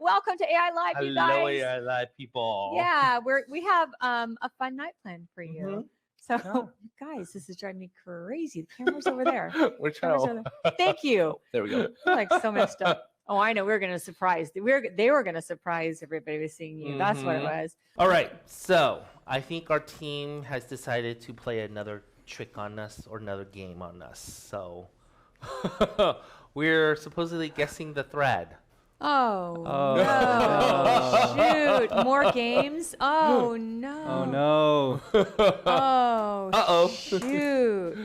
Welcome to AI Live, you guys. Hello, AI Live people. Yeah, we have a fun night planned for you. Mhm. So, guys, this is driving me crazy. The camera's over there. We're Camera's over trying. there. Thank you. There we go. I'm like so messed up. Oh, I know. We were going to surprise. They were going to surprise everybody with seeing you. That's what it was. All right. So I think our team has decided to play another trick on us or another game on us. So we're supposedly guessing the thread. Oh, Oh. no. Shoot. More games? Oh, no. Oh no. Oh, Uh-oh. shoot.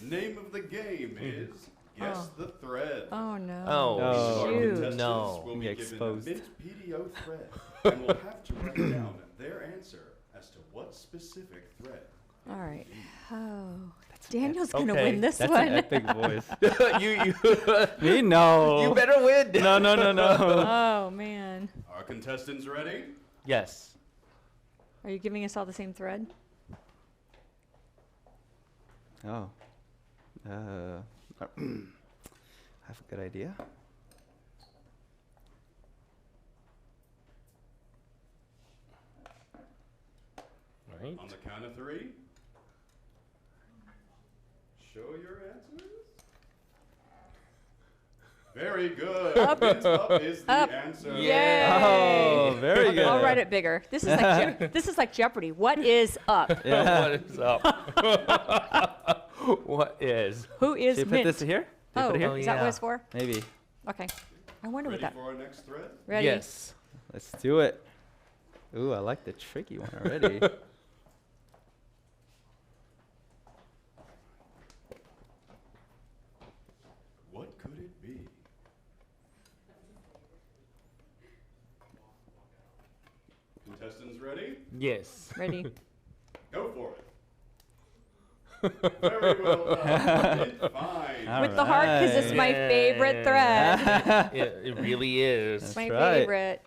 Name of the game is Guess the Thread. Oh, no. Oh, Oh. Our Shoot. contestants No. will be Get given exposed. a Mint PDO thread and will have to write down their answer as to what specific thread. All right. Oh, Daniel's going to Okay, win this That's one. an epic voice. you Me? No. you better win. No. Oh, man. Are contestants ready? Yes. Are you giving us all the same thread? Oh. I have a good idea. Right. On the count of three, show your answers. Very good. Up. Mint up is the Up. answer. Yay. Oh, very good. I'll write it bigger. This is like this is like Jeopardy. What is up? Yeah. What is up? What is? Who is Should we mint? put this here? Should we Oh, put it here? Oh, is that what yeah. it's for? Maybe. Okay. I wonder Ready what that. for our next thread? Ready? Yes. Let's do it. Ooh, I like the tricky one already. What could it be? Contestants ready? Yes. Ready? Go for it. Very well done. Mint fine. All With the heart, because it's my favorite thread. It really is. That's my right. favorite.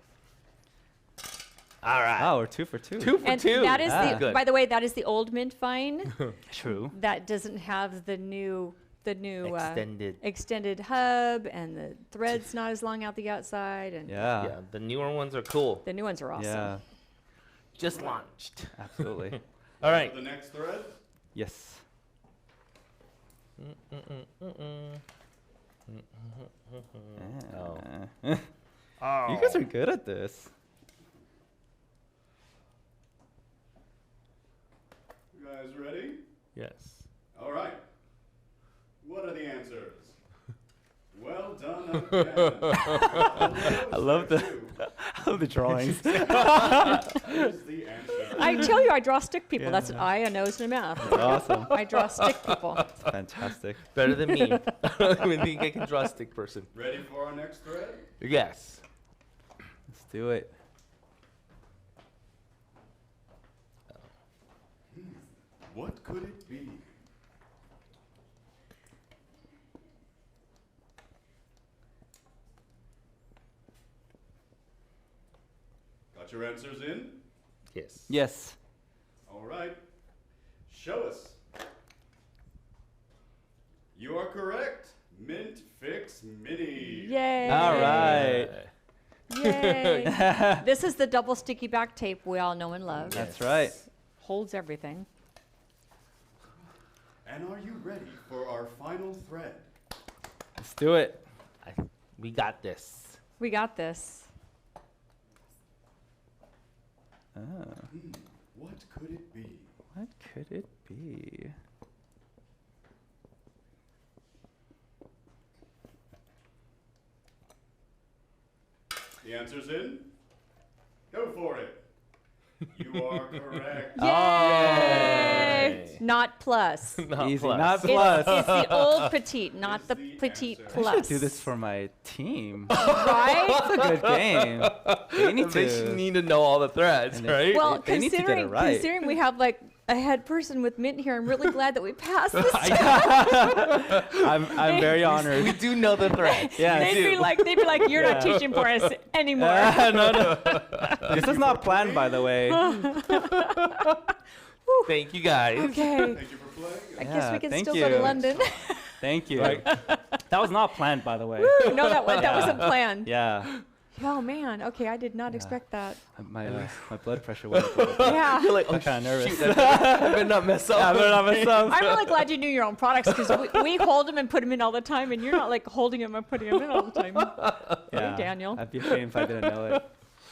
All right. Oh, we're 2 for 2. 2 for And 2. that is the. Good. By the way, that is the old mint fine. True. That doesn't have the new Extended. extended hub, and the thread's not as long out the outside, and Yeah. Yeah, the newer ones are cool. the new ones are awesome. Yeah. Just launched. Absolutely. All right. The next thread? Yes. Oh. You guys are good at this. You guys ready? Yes. All right. What are the answers? Well done again. I love the I love the drawings. Here's the answer. I tell you, I draw stick people. Yeah. That's an eye, a nose, and a mouth. That's awesome. I draw stick people. Fantastic. Better than me. I don't even think I can draw a stick person. Ready for our next thread? Yes. Let's do it. What could it be? Got your answers in? Yes. Yes. All right. Show us. You are correct. Mint Fix Mini. Yay! All right. Yay! This is the double sticky back tape we all know and love. That's right. Holds everything. And are you ready for our final thread? Let's do it. We got this. We got this. Ah, What could it be? what could it be? The answer's in. Go for it. You are correct. Yay! Yay. Not plus. Not Easy, plus. not It's, plus. it's the old petite, not Is the the petite answer. I plus. should do this for my team. Right? It's a good game. They need They to. need to know all the threads, And right? Well, They need to get it right. considering we have like a head person with mint here, I'm really glad that we passed this. I'm very we honored. do know the threads. Yeah. They'd be like, you're not Yeah. teaching for us anymore. No. This is not planned, by the way. Thank you guys. Okay. Thank you for playing. I guess we Yeah, can thank still go to you. London. Thank you. Right. That was not planned, by the way. No, that wasn't planned. Yeah. Oh man. Okay, I did not Yeah. expect that. My blood pressure went up a little bit. Yeah. You're like, I'm kind of nervous. shoot, I better not mess up. Yeah, I better not mess up. I'm really glad you knew your own products because we hold them and put them in all the time, and you're not like holding them and putting them in all the time. Yeah. Hey, Daniel. I'd be ashamed if I didn't know it.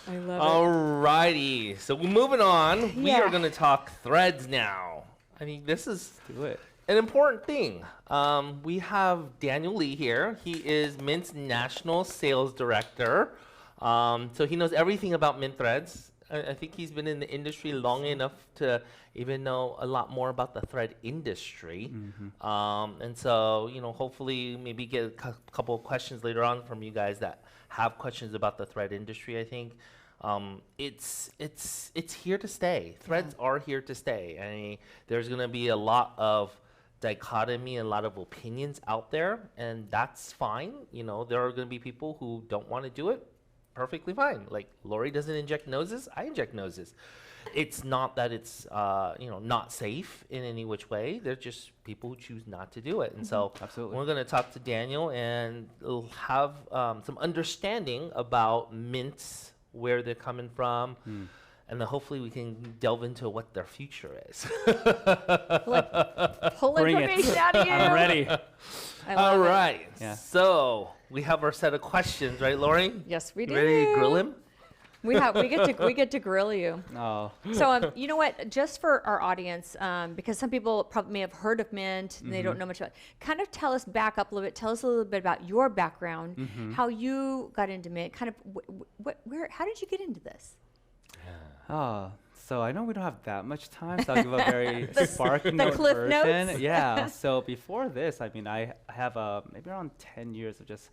I love Alrighty, so we're moving on. We Yeah. are going to talk threads now. I mean, this is Do it. an important thing. We have Daniel Lee here. He is Mint's National Sales Director. So he knows everything about Mint Threads. I think he's been in the industry long enough to even know a lot more about the thread industry. And so, hopefully maybe get a couple of questions later on from you guys that have questions about the thread industry. I think it's here to stay. Threads are here to stay. I mean, there's going to be a lot of dichotomy and a lot of opinions out there, and that's fine. There are going to be people who don't want to do it. Perfectly fine. Like Lori doesn't inject noses, I inject noses. It's not that it's not safe in any which way. They're just people who choose not to do it. And so Absolutely. we're going to talk to Daniel and have some understanding about mints, where they're coming from, and then hopefully we can delve into what their future is. Pull Bring it. information out of you. I'm ready. I All love it. right. Yeah. So we have our set of questions, right, Lori? Yes, we You do. ready to grill him? We get to grill you. Oh. So you know what? Just for our audience, because some people probably may have heard of Mint and they don't know much about. Kind of tell us back up a little bit. Tell us a little bit about your background, how you got into Mint. Kind of where? How did you get into this? Oh, so I know we don't have that much time, so I'll give a very sparking the note Cliff version. Notes? Yeah. So before this, I mean, I have maybe around 10 years of just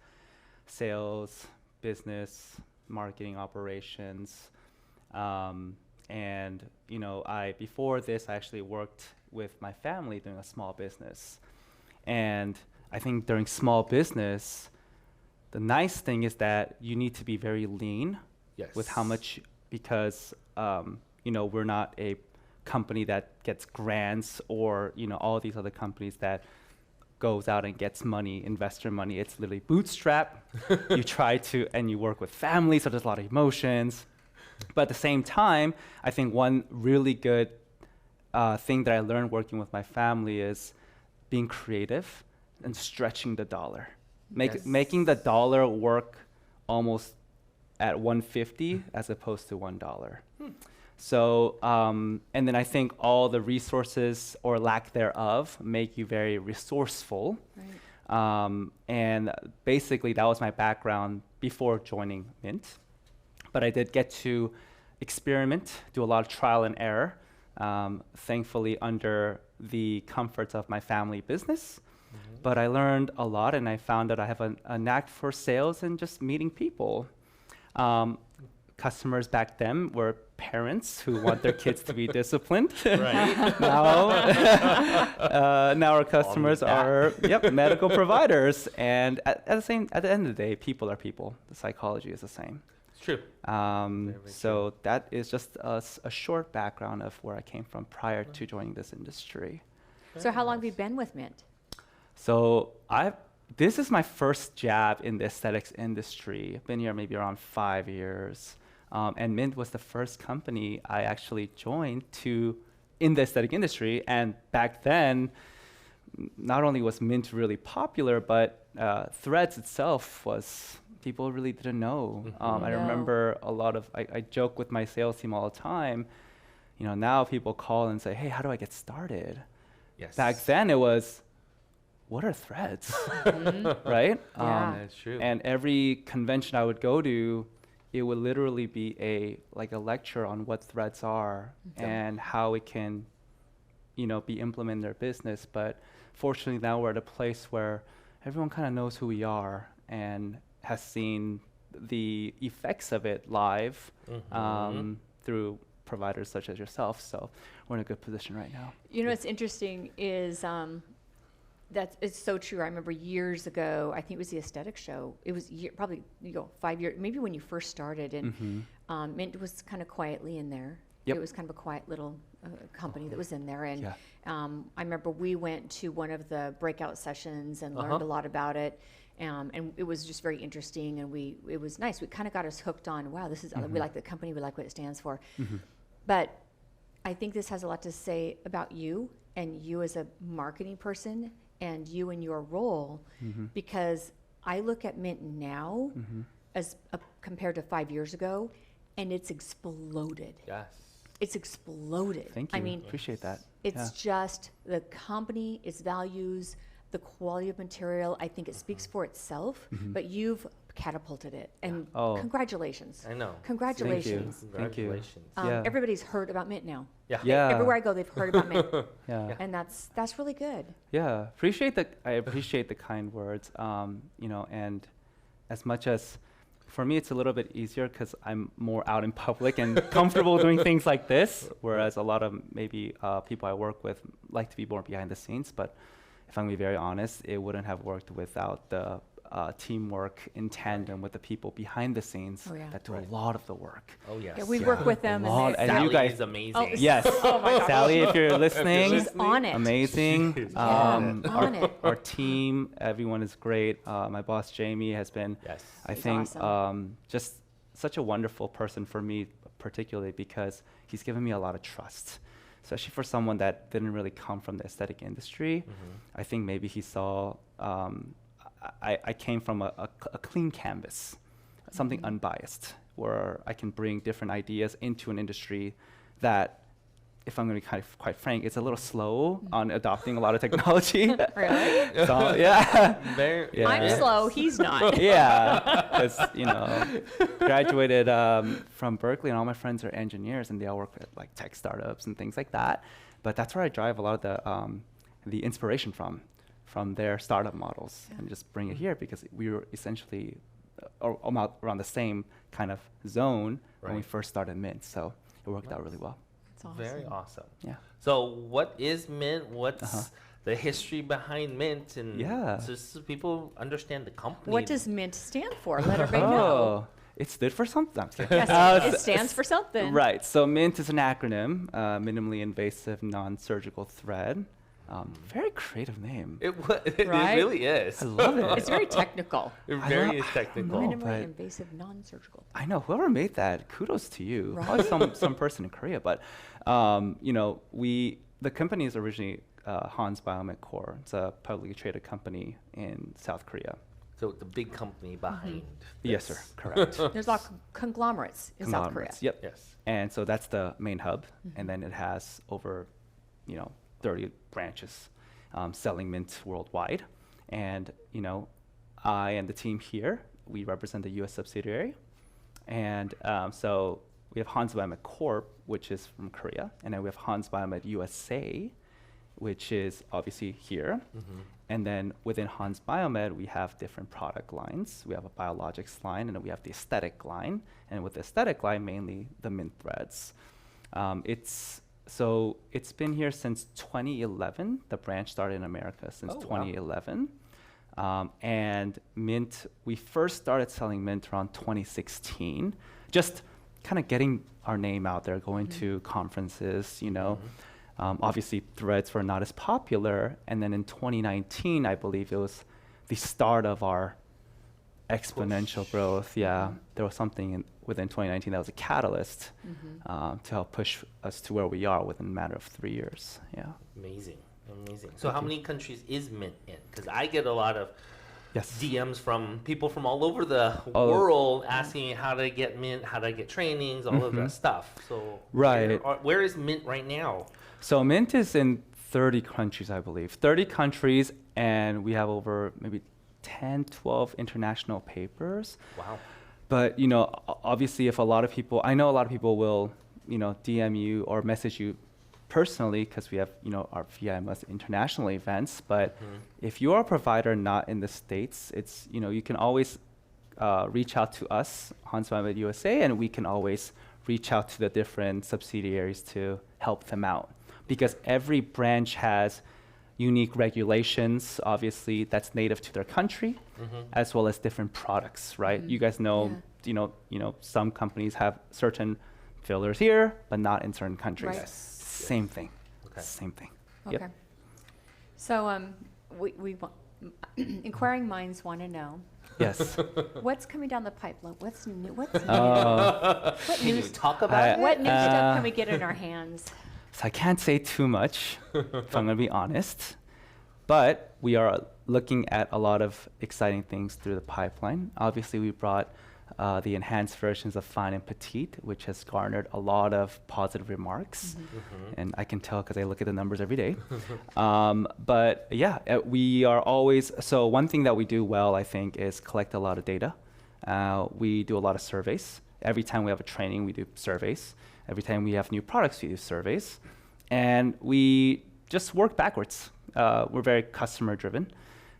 sales, business, marketing operations, and before this, I actually worked with my family doing a small business, and I think during small business, the nice thing is that you need to be very lean Yes. with how much, because we're not a company that gets grants or all these other companies that goes out and gets money, investor money. It's literally bootstrap. You try to, and you work with families, so there's a lot of emotions. But at the same time, I think one really good thing that I learned working with my family is being creative and stretching the dollar, making the dollar work almost at 150 as opposed to $1. So, and then I think all the resources or lack thereof make you very resourceful. Right. And basically that was my background before joining Mint. But I did get to experiment, do a lot of trial and error, thankfully under the comforts of my family business. But I learned a lot, and I found that I have a knack for sales and just meeting people. Customers back then were parents who want their kids to be disciplined. Right. Now our customers are medical providers, and at the end of the day, people are people. The psychology is the same. It's true. Very So that is just a short background of where I came from prior to joining this industry. So how long have you been with Mint? So this is my first jab in the aesthetics industry. I've been here maybe around 5 years. And Mint was the first company I actually joined in the aesthetic industry. And back then, not only was Mint really popular, but Threads itself people really didn't know. I remember I joke with my sales team all the time. Now people call and say, hey, how do I get started? Yes. Back then it was, what are threads? Right? Yeah. That's true. And every convention I would go to, it would literally be a lecture on what threads are and how it can, be implemented in their business. But fortunately now we're at a place where everyone kind of knows who we are and has seen the effects of it live through providers such as yourself. So we're in a good position right now. What's interesting is it's so true. I remember years ago, I think it was the aesthetic show. It was probably 5 years, maybe when you first started, and Mint was kind of quietly in there. Yep. It was kind of a quiet little company that was in there. And Yeah. I remember we went to one of the breakout sessions and learned a lot about it. And it was just very interesting, and it was nice. We kind of got us hooked on, wow, this is, we like the company, we like what it stands for. But I think this has a lot to say about you and you as a marketing person and you and your role, because I look at Mint now as compared to 5 years ago, and it's exploded. Yes. It's exploded. Thank you. I mean, Appreciate that. it's just the company, its values, the quality of material. I think it speaks for itself, but you've catapulted it. And Oh. congratulations. I know. Congratulations. Thank you. Congratulations. Yeah. Everybody's heard about Mint now. Yeah. Yeah. Everywhere I go, they've heard about Mint. Yeah. And that's really good. Yeah, I appreciate the kind words. You know, and as much as for me, it's a little bit easier because I'm more out in public and comfortable doing things like this, whereas a lot of maybe people I work with like to be more behind the scenes. But if I'm going to be very honest, it wouldn't have worked without the teamwork in tandem with the people behind the scenes Oh, yeah. that do a lot of the work. Oh, yes. Yeah, we work with them. Lot, And and Sally you guys- is amazing. Oh, Yes, Oh my gosh. Sally, if you're listening, she's on it. amazing. on it. Our team, everyone is great. My boss Jamie has been, Yes. I He's think, awesome. just such a wonderful person for me, particularly because he's given me a lot of trust, especially for someone that didn't really come from the aesthetic industry. I think maybe he saw I came from a clean canvas, something unbiased, where I can bring different ideas into an industry that, if I'm going to be kind of quite frank, it's a little slow on adopting a lot of technology. Really? So, yeah. Very, Yeah. I'm slow. He's not. Yeah, because graduated from Berkeley, and all my friends are engineers, and they all work at like tech startups and things like that. But that's where I drive a lot of the inspiration from their startup models, and just bring it here because we were essentially around the same kind of zone when we Right. first started Mint. So it worked out really well. That's awesome. Very awesome. Yeah. So, what is Mint? What's the history behind Mint? And Yeah. just so people understand the company. What does Mint stand for? Let everybody know. It stood for something. I'm just kidding. Yes, it stands for something. Right. So MINT is an acronym, minimally invasive non-surgical thread. Very creative name. It Right? really is. I love it. It's very technical. It I very love- is technical. No, Minimally but- invasive, non-surgical. I know whoever made that. Kudos to you. Right? Probably some person in Korea, but the company is originally Hans Biomed Corp. It's a publicly traded company in South Korea. So the big company behind. Yes, this. sir. Correct. There's a lot of conglomerates in South Korea. Conglomerates, Yep. Yes. And so that's the main hub, and then it has over, 30 branches selling Mint worldwide. And I and the team here, we represent the U.S. subsidiary, and so we have Hans Biomed Corp, which is from Korea, and then we have Hans Biomed USA, which is obviously here. And then within Hans Biomed, we have different product lines. We have a biologics line, and then we have the aesthetic line. And with the aesthetic line, mainly the Mint threads. It's been here since 2011. The branch started in America since Oh, wow. 2011. And Mint, we first started selling Mint around 2016, just kind of getting our name out there, going to conferences, Obviously, threads were not as popular. And then in 2019, I believe it was the start of our exponential growth. Yeah, there was something within 2019 that was a catalyst to help push us to where we are within a matter of 3 years. Yeah. Amazing. So how many countries is Mint in? Because I get a lot of Yes. DMs from people from all over the Oh. world asking how to get Mint, how to get trainings, all of that stuff. So Right. where is Mint right now? So Mint is in 30 countries, I believe. 30 countries, and we have over maybe 10, 12 international papers. Wow. But, obviously if I know a lot of people will, DM you or message you personally because we have, our VIMS international events. But if you are a provider not in the States, it's, you can always reach out to us, Hans Biomed USA, and we can always reach out to the different subsidiaries to help them out. Because every branch has unique regulations, obviously, that's native to their country, as well as different products, right? You guys know, some companies have certain fillers here, but not in certain countries. Right. Yes. Same thing. Okay. Same thing. Okay. Yep. So we want, inquiring minds want to know Yes. what's coming down the pipeline. What's new? What's new? Oh. What Can you news? talk about it? What new stuff can we get in our hands? So I can't say too much, if I'm going to be honest. But we are looking at a lot of exciting things through the pipeline. Obviously, we brought the enhanced versions of Fine and Petite, which has garnered a lot of positive remarks. And I can tell because I look at the numbers every day. But yeah, we are always, so one thing that we do well, I think, is collect a lot of data. We do a lot of surveys. Every time we have a training, we do surveys. Every time we have new products, we do surveys. And we just work backwards. We're very customer driven.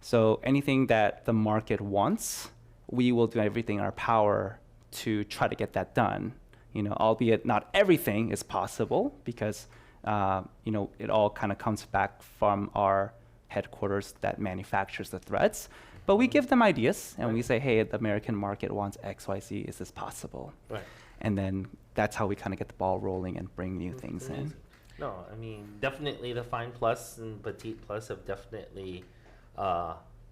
So anything that the market wants, we will do everything in our power to try to get that done. You know, albeit not everything is possible because you know, it all kind of comes back from our headquarters that manufactures the threads. But we give them ideas and we say, hey, the American market wants X, Y, Z. Is this possible? Right. And then that's how we kind of get the ball rolling and bring new things in. Amazing. No, I mean, definitely the Fine Plus and Petite Plus have definitely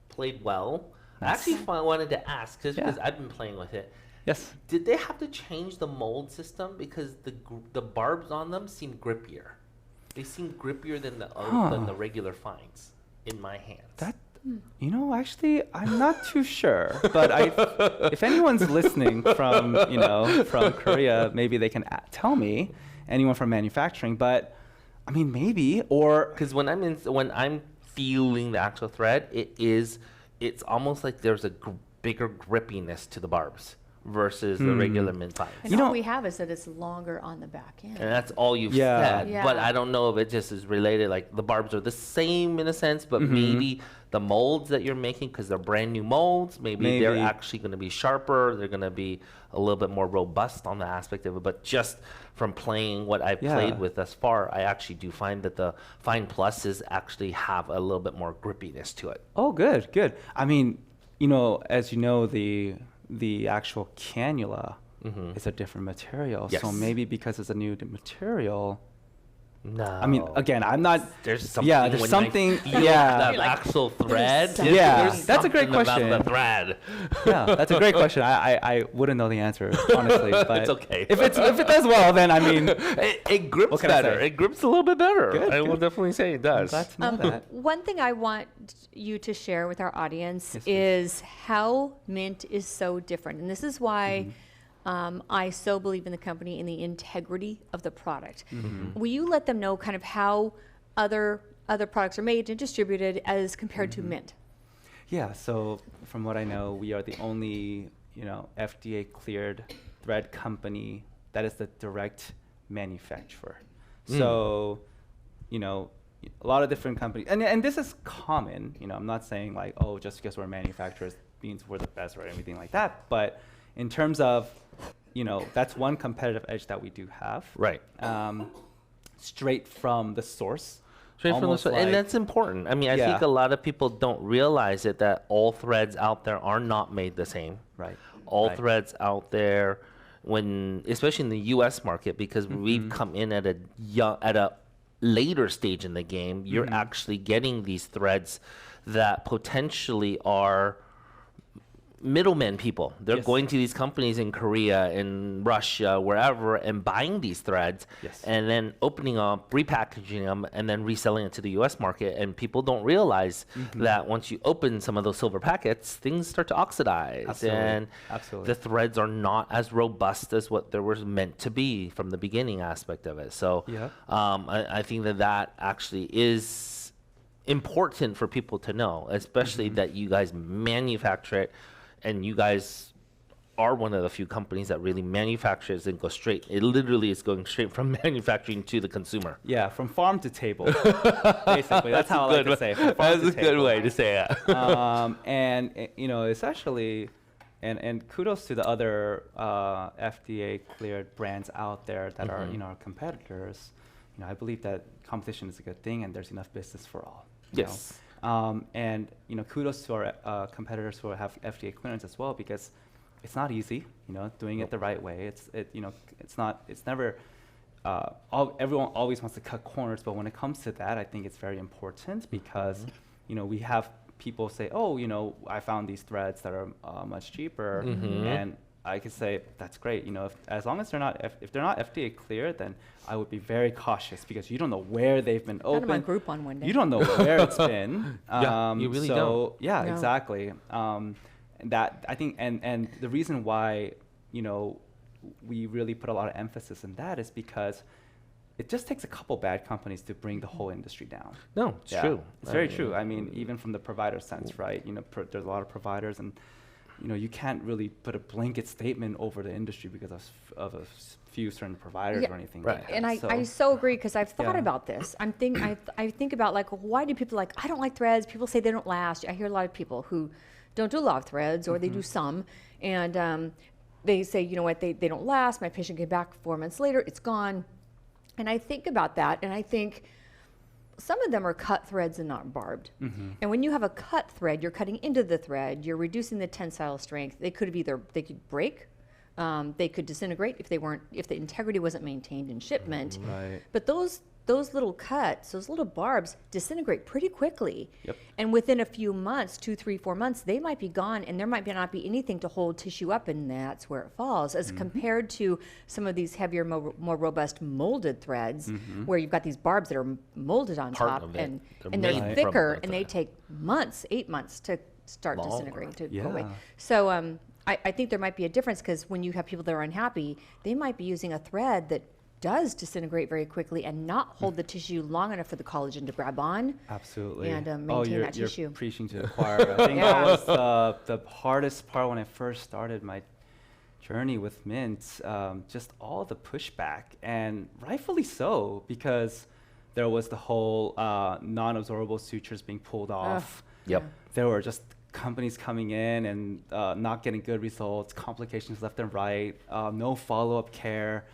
played well. I Nice. actually wanted to ask, just Yeah. because I've been playing with it, Yes. did they have to change the mold system? Because the barbs on them seem grippier. They seem grippier than than the regular fines in my hands. That, you know, actually, I'm not too sure. But if anyone's listening from, you know, from Korea, maybe they can tell me, anyone from manufacturing. But, I mean, maybe, or... Because when I'm feeling the actual thread, it's almost like there's a bigger grippiness to the barbs versus the regular mint fines. And You know- all we have is that it's longer on the back end. And that's all you've Yeah. said. Yeah. But I don't know if it just is related. Like the barbs are the same in a sense, but maybe the molds that you're making, because they're brand new molds, maybe they're Maybe. actually going to be sharper. They're going to be a little bit more robust on the aspect of it. But just from playing what I've Yeah. played with thus far, I actually do find that the Fine Pluses actually have a little bit more grippiness to it. Oh, good, good. I mean, you know, as you know, the actual cannula is a different material. So Yes. maybe because it's a new material... No. I mean, again, I'm not... there's something. Yeah, there's when something... I feel Yeah. that You're like, actual thread. something. Yeah, there's that's a great something question. About the thread. Yeah, that's a great question. I wouldn't know the answer, honestly. But It's okay. If it does well, then I mean, It grips What can I better. say? It grips a little bit better. Good, I will good. definitely say it I'm does. glad to know that. One thing I want you to share with our audience Yes, please. is how Mint is so different. And this is why I so believe in the company, in the integrity of the product. Will you let them know kind of how other products are made and distributed as compared to Mint? Yeah, so from what I know, we are the only, you know, FDA cleared thread company that is the direct manufacturer. So, you know, a lot of different companies, and this is common, you know, I'm not saying like, oh, just because we're manufacturers means we're the best or anything like that, but in terms of, you know, that's one competitive edge that we do have. Right. Straight from the source. Straight from the almost source. like- And that's important. I mean, I Yeah. think a lot of people don't realize it, that all threads out there are not made the same. Right. All right. threads out there, especially in the U.S. market, because Mm-hmm. we've come in at a later stage in the game, you're Mm-hmm. actually getting these threads that potentially are middlemen people. They're Yes. going to these companies in Korea, in Russia, wherever, and buying these threads, Yes. and then opening up, repackaging them, and then reselling it to the U.S. market. And people don't realize Mm-hmm. that once you open some of those silver packets, things start to oxidize, Absolutely. and Absolutely. the threads are not as robust as what they were meant to be from the beginning aspect of it. So Yeah. I think that actually is important for people to know, especially that you guys manufacture it, and you guys are one of the few companies that really manufactures and go straight. It literally is going straight from manufacturing to the consumer. Yeah, from farm to table. Basically, that's how I like to say. From farm That's to a good table. way to say it. And you know, it's actually, and kudos to the other FDA cleared brands out there that are, you know, our competitors. You know, I believe that competition is a good thing, and there's enough business for all. You know? Yes. And you know, kudos to our competitors who have FDA clearance as well, because it's not easy, doing it the right way. It's never, everyone always wants to cut corners, but when it comes to that, I think it's very important because, we have people say, oh, I found these threads that are much cheaper, and I could say that's great. As long as if they're not FDA cleared, then I would be very cautious because you don't know where they've been Kind of my opened. Groupon one day. You don't know where it's been. Yeah, you really don't. Yeah, No. exactly. And that I think, and the reason why we really put a lot of emphasis in that is because it just takes a couple bad companies to bring the whole industry down. No, it's true. It's very true. I mean, even from the provider sense, right? There's a lot of providers, and you can't really put a blanket statement over the industry because of a few certain providers or anything right. like that. And I so agree because I've thought Yeah. about this. I think about like, why do people I don't like threads? People say they don't last. I hear a lot of people who don't do a lot of threads or they do some, and they say, you know what, they don't last. My patient came back 4 months later, it's gone. And I think about that, and I think some of them are cut threads and not barbed. And when you have a cut thread, you're cutting into the thread, you're reducing the tensile strength. They could break, they could disintegrate if the integrity wasn't maintained in shipment. Right. But those little cuts, those little barbs disintegrate pretty quickly. Yep. And within a few months, 2, 3, 4 months, they might be gone, and there might not be anything to hold tissue up, and that's where it falls. As compared to some of these heavier, more robust molded threads, where you've got these barbs that are molded on Part top, of it. and They're they're made from thicker, the and they thread. take months, 8 months to start Longer. disintegrating, to go away. Yeah. So I think there might be a difference because when you have people that are unhappy, they might be using a thread that does disintegrate very quickly and not hold the tissue long enough for the collagen to grab on. Absolutely. And, maintain you're, that tissue. You're preaching to the choir. I think that was the hardest part when I first started my journey with Mint, just all the pushback, and rightfully so, because there was the whole non-absorbable sutures being pulled off. Yep. There were just companies coming in and not getting good results, complications left and right, no follow-up care.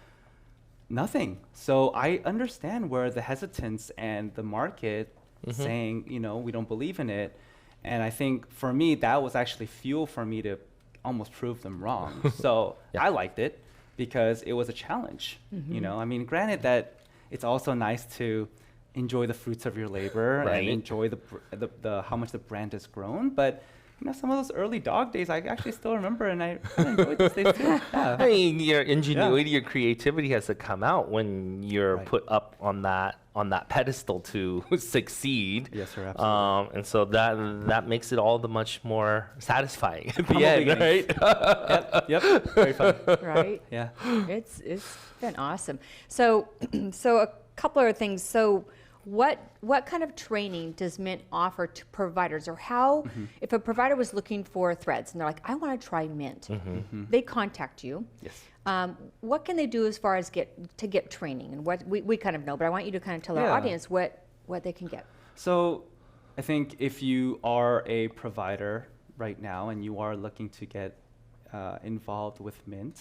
Nothing. So I understand where the hesitance and the market saying, we don't believe in it. And I think for me, that was actually fuel for me to almost prove them wrong. So I liked it because it was a challenge. I mean, granted that it's also nice to enjoy the fruits of your labor and enjoy the how much the brand has grown. But some of those early dog days, I actually still remember, and I kind of enjoyed those days too. Yeah. I mean, your ingenuity, your creativity has to come out when you're put up on that pedestal to succeed. Yes, sir, absolutely. And so that makes it all the much more satisfying at the Humble end, beginnings. right? Yep. Very fun. Right? Yeah. It's been awesome. So a couple of things. So what kind of training does Mint offer to providers, or how, if a provider was looking for threads and they're like, I want to try Mint, they contact you. Yes. What can they do as far as get training? And what we kind of know, but I want you to kind of tell our Yeah. audience what they can get. So I think if you are a provider right now and you are looking to get involved with Mint,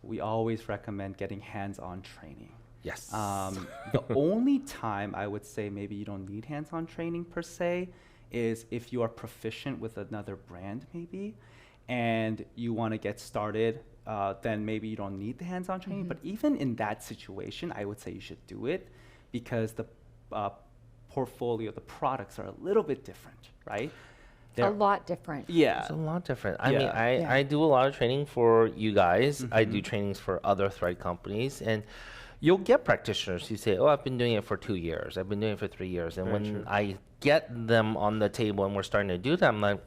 we always recommend getting hands-on training. Yes. The only time I would say maybe you don't need hands-on training per se is if you are proficient with another brand maybe, and you want to get started, then maybe you don't need the hands-on training. But even in that situation, I would say you should do it because the portfolio, the products are a little bit different, right? A lot different. Yeah. It's a lot different. I mean, Yeah. I do a lot of training for you guys. I do trainings for other thread companies, and you'll get practitioners who say, oh, I've been doing it for 2 years. I've been doing it for 3 years. And Very when true. I get them on the table and we're starting to do that, I'm like,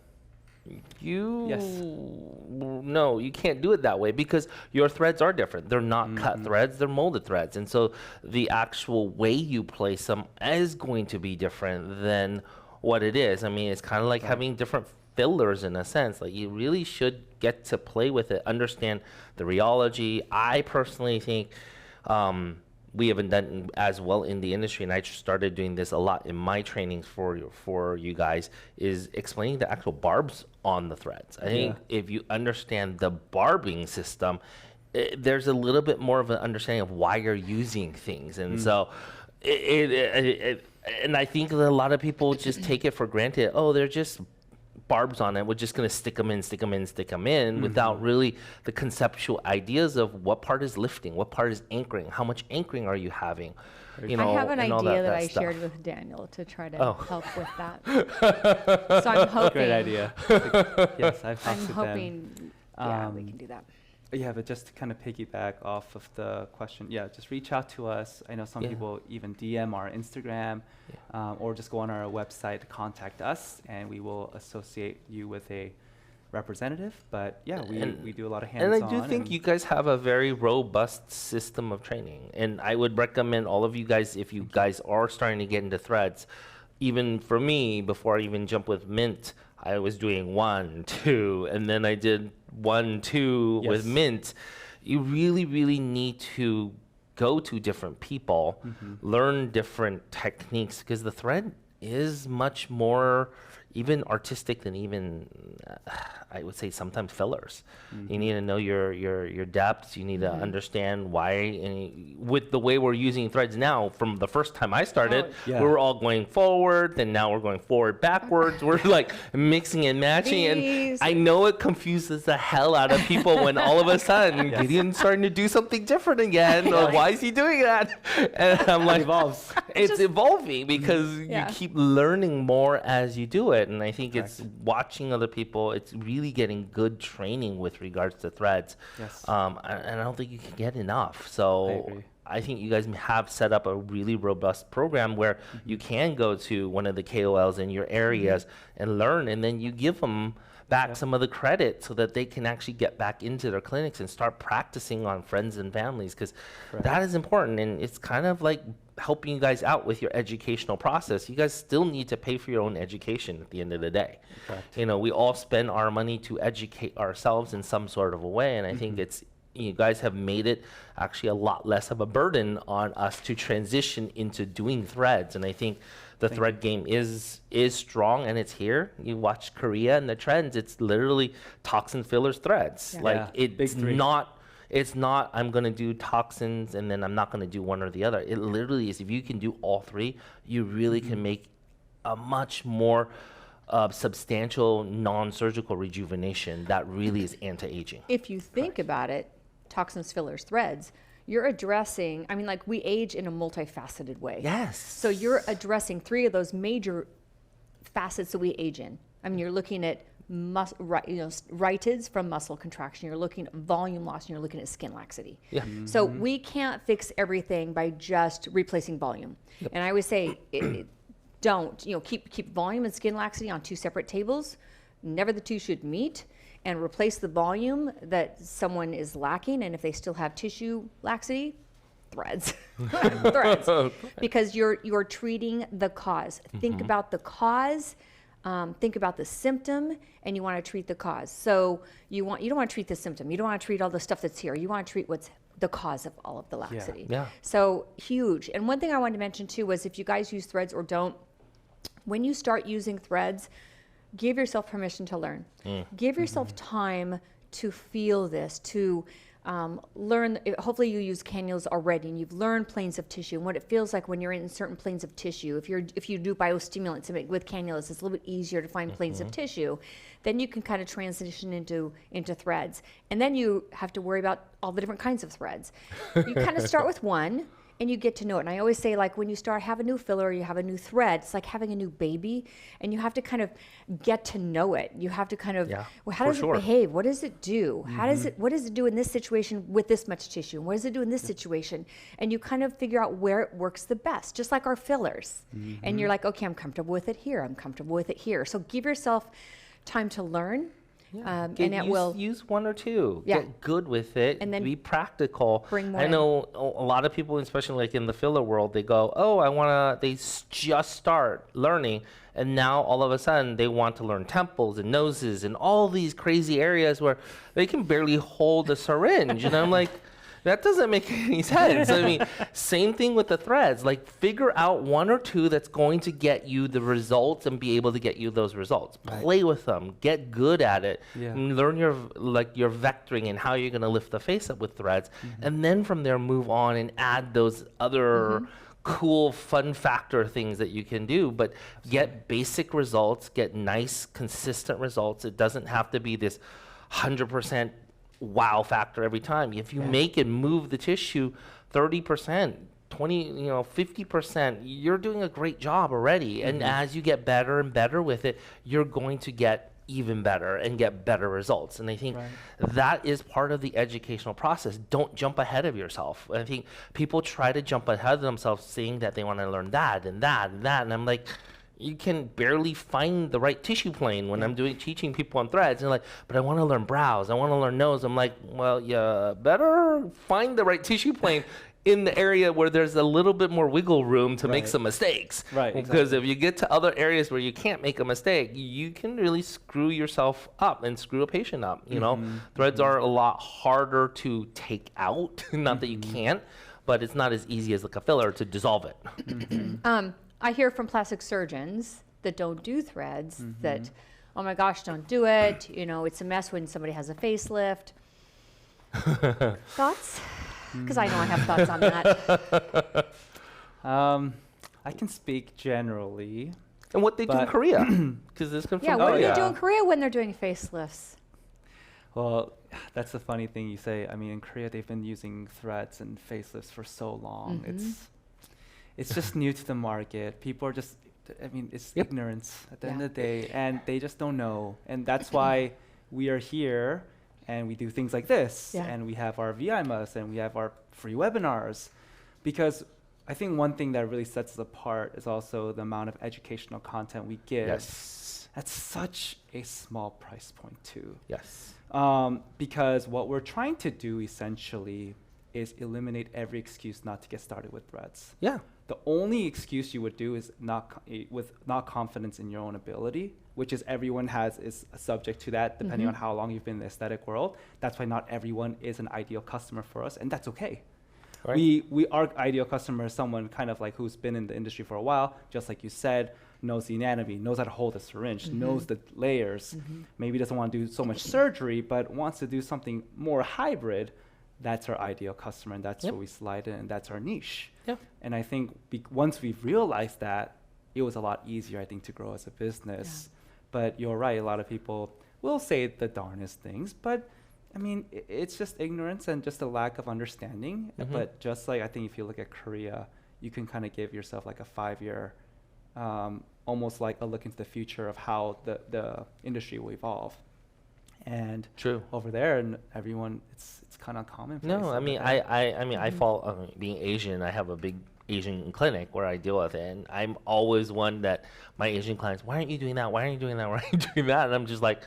Yes. no, you can't do it that way because your threads are different. They're not cut threads, they're molded threads. And so the actual way you place them is going to be different than what it is. I mean, it's kind of like having different fillers in a sense. Like, you really should get to play with it, understand the rheology. I personally think we haven't done as well in the industry, and I started doing this a lot in my trainings for you guys, is explaining the actual barbs on the threads. I think if you understand the barbing system, there's a little bit more of an understanding of why you're using things. And so and I think that a lot of people just take it for granted. Oh, they're just barbs on it. We're just going to stick them in without really the conceptual ideas of what part is lifting, what part is anchoring, how much anchoring are you having. You know, I have an and all idea that that I stuff. shared with Daniel to try to Oh. help with that. So I'm hoping. Great idea. Yes, I've talked I'm to them. hoping, yeah, we can do that. Yeah, but just to kind of piggyback off of the question, yeah, just reach out to us. I know some Yeah. people even DM our Instagram, or just go on our website to contact us, and we will associate you with a representative. But yeah, we do a lot of And hands-on. I do think you guys have a very robust system of training. And I would recommend all of you guys, if you guys are starting to get into threads, even for me, before I even jump with Mint, I was doing 1, 2, and then I did 1, 2 with Yes. Mint. You really, really need to go to different people, learn different techniques, because the thread is much more even artistic than even I would say sometimes fillers. You need to know your depths. You need to understand why. And with the way we're using threads now, from the first time I started, Yeah. we were all going forward, and now we're going forward, backwards. We're like mixing and matching, and These- I know it confuses the hell out of people when all of a sudden Gideon's starting to do something different again. Why is he doing that? And I'm like, evolves. it's evolving because Yeah. you keep learning more as you do it. And I think it's watching other people, it's really getting good training with regards to threads. Yes. And I don't think you can get enough. I So agree. I think you guys have set up a really robust program where you can go to one of the KOLs in your areas and learn, and then you give them back some of the credit so that they can actually get back into their clinics and start practicing on friends and families, because that is important. And it's kind of like helping you guys out with your educational process. You guys still need to pay for your own education at the end of the day. Correct. You know, we all spend our money to educate ourselves in some sort of a way, and I think it's, you guys have made it actually a lot less of a burden on us to transition into doing threads. And I think the thread game is strong, and it's here. You watch Korea and the trends, it's literally toxin fillers threads. Yeah. Like Yeah, big it's three. it's not I'm going to do toxins and then I'm not going to do one or the other. It literally is, if you can do all three, you really can make a much more substantial non-surgical rejuvenation that really is anti-aging. If you think about it, toxins, fillers, threads, you're addressing, I mean, like we age in a multifaceted way. Yes. So you're addressing 3 of those major facets that we age in. I mean, you're looking at ritids from muscle contraction, you're looking at volume loss, and you're looking at skin laxity. Yeah. So we can't fix everything by just replacing volume. And I always say, don't, keep volume and skin laxity on 2 separate tables. Never the 2 should meet, and replace the volume that someone is lacking. And if they still have tissue laxity, threads, threads, because you're treating the cause. Think about the cause. Think about the symptom, and you want to treat the cause. So you don't want to treat the symptom. You don't want to treat all the stuff that's here. You want to treat what's the cause of all of the laxity. Yeah. So huge. And one thing I wanted to mention too was, if you guys use threads or don't, when you start using threads, give yourself permission to learn. Give yourself time to feel this, to learn. Hopefully you use cannulas already and you've learned planes of tissue and what it feels like when you're in certain planes of tissue. If you do biostimulants with cannulas, it's a little bit easier to find planes of tissue. Then you can kind of transition into threads. And then you have to worry about all the different kinds of threads. You kind of start with one, and you get to know it. And I always say, like, when you have a new filler or you have a new thread, it's like having a new baby, and you have to kind of get to know it. You have to kind of, well, how for does sure. it behave? What does it do? What does it do in this situation with this much tissue? What does it do in this situation? And you kind of figure out where it works the best, just like our fillers. And you're like, okay, I'm comfortable with it here. I'm comfortable with it here. So give yourself time to learn. And it will use 1 or 2. Yeah. Get good with it. And then be practical. bring more I in. know a lot of people, especially like in the filler world, they go, "Oh, they just start learning, and now all of a sudden they want to learn temples and noses and all these crazy areas where they can barely hold a syringe." And I'm like, that doesn't make any sense. I mean, same thing with the threads. Like, figure out 1 or 2 that's going to get you the results and be able to get you those results. Play with them. Get good at it. Yeah. And learn your vectoring and how you're going to lift the face up with threads. And then from there, move on and add those other cool fun factor things that you can do, but get basic results, get nice consistent results. It doesn't have to be this 100% wow factor every time. If you make and move the tissue 30%, 50%, you're doing a great job already. And as you get better and better with it, you're going to get even better and get better results. And I think that is part of the educational process. Don't jump ahead of yourself. I think people try to jump ahead of themselves saying that they want to learn that and that and that. And I'm like, you can barely find the right tissue plane when I'm teaching people on threads. And like, but I want to learn brows. I want to learn nose. I'm like, well, you better find the right tissue plane in the area where there's a little bit more wiggle room to make some mistakes. Right. Because if you get to other areas where you can't make a mistake, you can really screw yourself up and screw a patient up. You know, threads are a lot harder to take out. Not that you can't, but it's not as easy as like a filler to dissolve it. I hear from plastic surgeons that don't do threads that, oh my gosh, don't do it. You know, it's a mess when somebody has a facelift. Thoughts? Because I know I have thoughts on that. I can speak generally. And what they do in Korea, because this comes Yeah, from what do Korea. they do in Korea when they're doing facelifts? Well, that's the funny thing you say. I mean, in Korea, they've been using threads and facelifts for so long. It's just new to the market. People are just, I mean, it's ignorance at the end of the day, and they just don't know. And that's why we are here, and we do things like this, and we have our VIMAs, and we have our free webinars, because I think one thing that really sets us apart is also the amount of educational content we give. Yes. At such a small price point too. Yes. Because what we're trying to do essentially is eliminate every excuse not to get started with threads. Yeah. The only excuse you would do is not confidence in your own ability, which is everyone is subject to that depending on how long you've been in the aesthetic world. That's why not everyone is an ideal customer for us, and that's okay. Right. We our ideal customer is someone kind of like who's been in the industry for a while, just like you said, knows the anatomy, knows how to hold a syringe, knows the layers, maybe doesn't want to do so much surgery, but wants to do something more hybrid. That's our ideal customer, and that's where we slide in, and that's our niche. Yeah. And I think once we've realized that, it was a lot easier, I think, to grow as a business. But you're right, a lot of people will say the darnest things, but I mean, it's just ignorance and just a lack of understanding. But just like I think if you look at Korea, you can kind of give yourself like a 5-year, almost like a look into the future of how the industry will evolve. And over there, and everyone, it's kind of common. No, I mean, I fall being Asian. I have a big Asian clinic where I deal with it, and I'm always one that my Asian clients, why aren't you doing that? Why aren't you doing that? Why aren't you doing that? And I'm just like,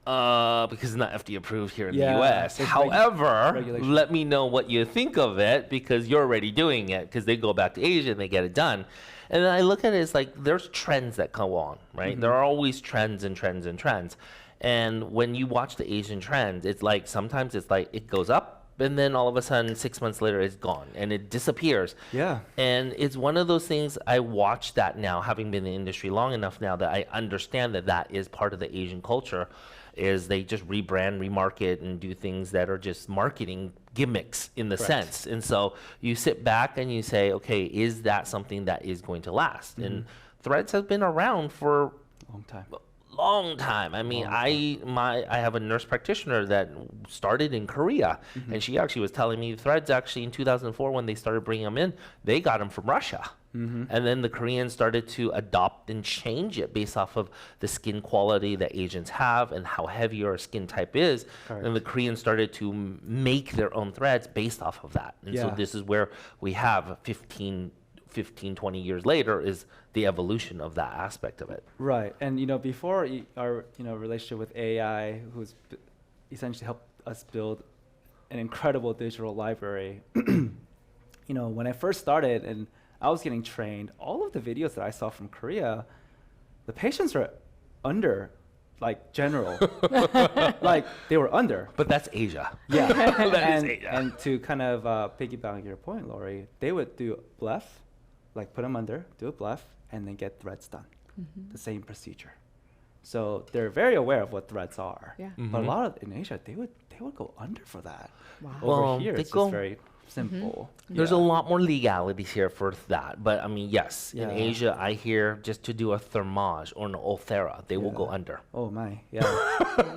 because it's not FDA approved here in the US. However, let me know what you think of it, because you're already doing it, because they go back to Asia and they get it done. And then I look at it as like, there's trends that come on, right? There are always trends and trends and trends. And when you watch the Asian trends, it's like, sometimes it's like, it goes up, and then all of a sudden, 6 months later, it's gone, and it disappears. Yeah. And it's one of those things, I watch that now, having been in the industry long enough now that I understand that that is part of the Asian culture, is they just rebrand, remarket, and do things that are just marketing gimmicks in the sense. And so you sit back and you say, okay, is that something that is going to last? And threads have been around for a long time. Long time. I mean, I have a nurse practitioner that started in Korea, and she actually was telling me threads actually in 2004 when they started bringing them in, they got them from Russia. And then the Koreans started to adopt and change it based off of the skin quality that Asians have and how heavy our skin type is. And the Koreans started to make their own threads based off of that. And so this is where we have 15, 20 years later is the evolution of that aspect of it. Right. And, before our, relationship with AI, who's essentially helped us build an incredible digital library, when I first started and I was getting trained, all of the videos that I saw from Korea, the patients were under, like, general. Like, they were under. But that's Asia. Yeah. That is Asia. And to kind of piggyback on your point, Lori, they would do like put them under, do a bluff, and then get threads done. The same procedure. So they're very aware of what threads are. Yeah. But a lot of in Asia, they would go under for that. Wow. Over Well, here, they it's go- just very simple. There's a lot more legalities here for that. But I mean, yes, in Yeah. Asia, I hear just to do a thermage or an ulthera, they will go Yeah. under. Oh my, yeah,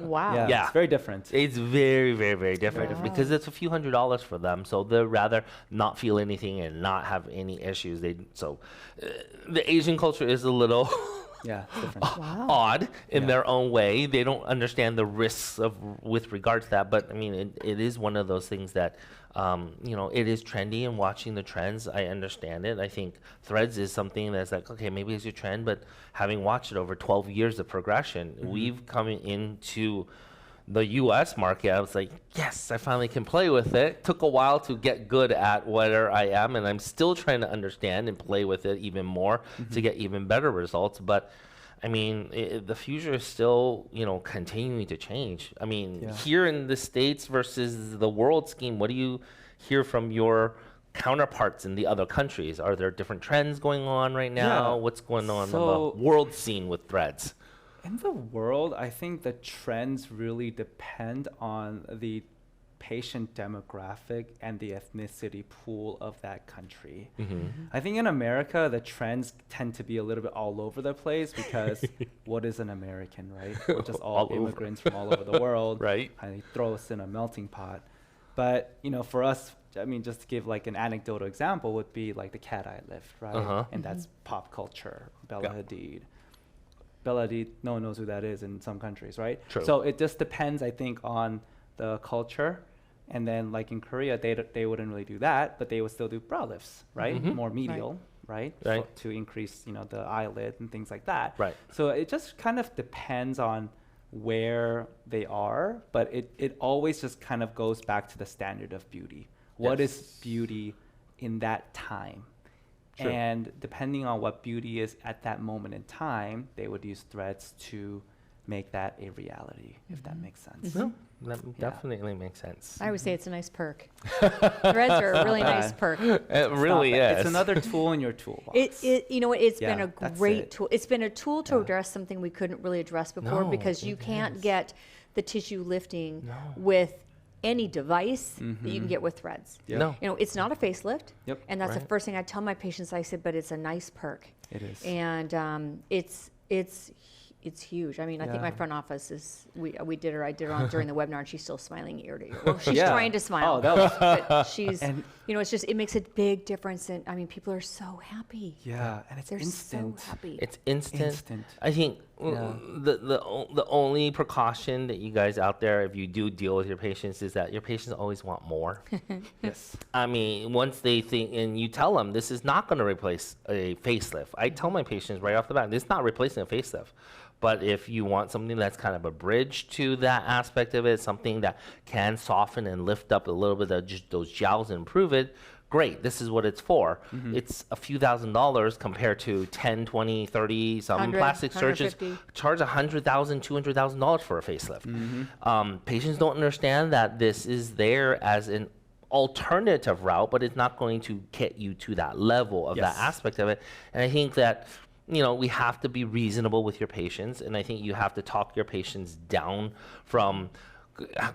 Wow. yeah, Yeah. it's very different. It's very, very, very different Wow. because it's a few $100s for them. So they'd rather not feel anything and not have any issues. The Asian culture is a little Yeah, it's different. Wow. odd in Yeah. their own way. They don't understand the risks with regards to that. But I mean, it is one of those things that, it is trendy, and watching the trends, I understand it. I think threads is something that's like, okay, maybe it's a trend, but having watched it over 12 years of progression, we've come into the US market. I was like, yes, I finally can play with it. Took a while to get good at where I am, and I'm still trying to understand and play with it even more to get even better results. But I mean, the future is still, continuing to change. I mean, Yeah. here in the States versus the world scheme, what do you hear from your counterparts in the other countries? Are there different trends going on right now? Yeah. What's going on So- the world scene with threads? In the world, I think the trends really depend on the patient demographic and the ethnicity pool of that country. I think in America, the trends tend to be a little bit all over the place because what is an American, right? We're just all All over. immigrants from all over the world. Right. And they throw us in a melting pot. But, for us, I mean, just to give like an anecdotal example would be like the cat eye lift, right? Uh-huh. And that's pop culture, Bella Yeah. Hadid. Bella Hadid, no one knows who that is in some countries, right? True. So it just depends, I think, on the culture. And then, like in Korea, they wouldn't really do that, but they would still do brow lifts, right? More medial, right? Right. To increase, the eyelid and things like that. Right. So it just kind of depends on where they are, but it always just kind of goes back to the standard of beauty. What is Yes. beauty in that time? Sure. And depending on what beauty is at that moment in time, they would use threads to make that a reality, if that makes sense. No, that definitely makes sense. I would say it's a nice perk. Threads are a really nice bad. perk. It really Not bad. is. It's another tool in your toolbox. It's been Yeah, a that's great it. tool. It's been a tool to Yeah. address something we couldn't really address before No, because you it can't is. get the tissue lifting No. with any device that you can get with threads. Yeah. No. It's not a facelift. Yep. And that's the Right. first thing I tell my patients. I said, but it's a nice perk. It is. And it's huge. I mean, I think my Yeah. front office is, I did her on during the webinar, and she's still smiling ear to ear. Well, she's Yeah. trying to smile. Oh, that was but she's, And- it makes a big difference. And I mean, people are so happy. yeah, and it's They're instant. so happy. It's instant. Instant. I think Yeah. the only precaution that you guys out there, if you do deal with your patients, is that your patients always want more. Yes. I mean, once they think, and you tell them this is not going to replace a facelift. I tell my patients right off the bat, this is not replacing a facelift. But if you want something that's kind of a bridge to that aspect of it, something that can soften and lift up a little bit of those jowls and improve it, great. This is what it's for. It's a few $1,000s compared to 10, 20, 30. Some 100, plastic surgeons 150. charge $100,000, $200,000 for a facelift. Patients don't understand that this is there as an alternative route, but it's not going to get you to that level of that Yes. aspect of it. And I think that we have to be reasonable with your patients, and I think you have to talk your patients down from